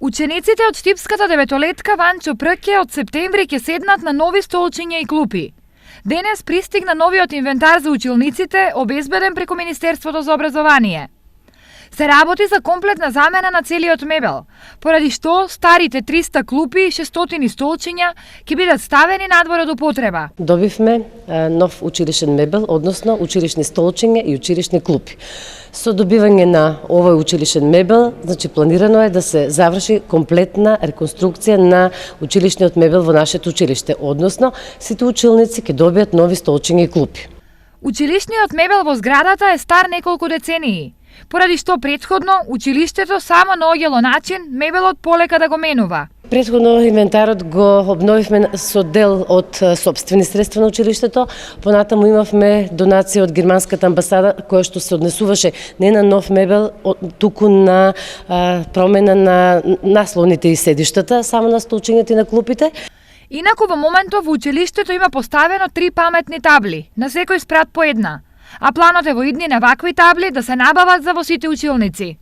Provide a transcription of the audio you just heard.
Учениците од Штипската деветолетка Ванчо Прке од септември ќе седнат на нови столчиња и клупи. Денес пристигна новиот инвентар за училниците, обезбеден преку Министерството за образование. Се работи за комплетна замена на целиот мебел, поради што старите 300 клупи и 600 столчиња ќе бидат ставени надвор од употреба. Добивме нов училишен мебел, односно училишни столчиња и училишни клупи. Со добивање на овој училишен мебел, значи планирано е да се заврши комплетна реконструкција на училишниот мебел во нашето училиште, односно сите училници ќе добијат нови столчиња и клупи. Училишниот мебел во зградата е стар неколку децении, поради што претходно училиштето само наоѓало начин мебелот полека да го менува. Претходно инвентарот го обновивме со дел од сопствени средства на училиштето, понатаму имавме донација од германската амбасада која што се однесуваше не на нов мебел, туку на промена на насловните и седиштата, само на столчињата и на клупите. Инаку во моментов во училиштето има поставено 3 паметни табли, на секој спрат по една, а планот е во иднина вакви табли да се набават за во сите училници.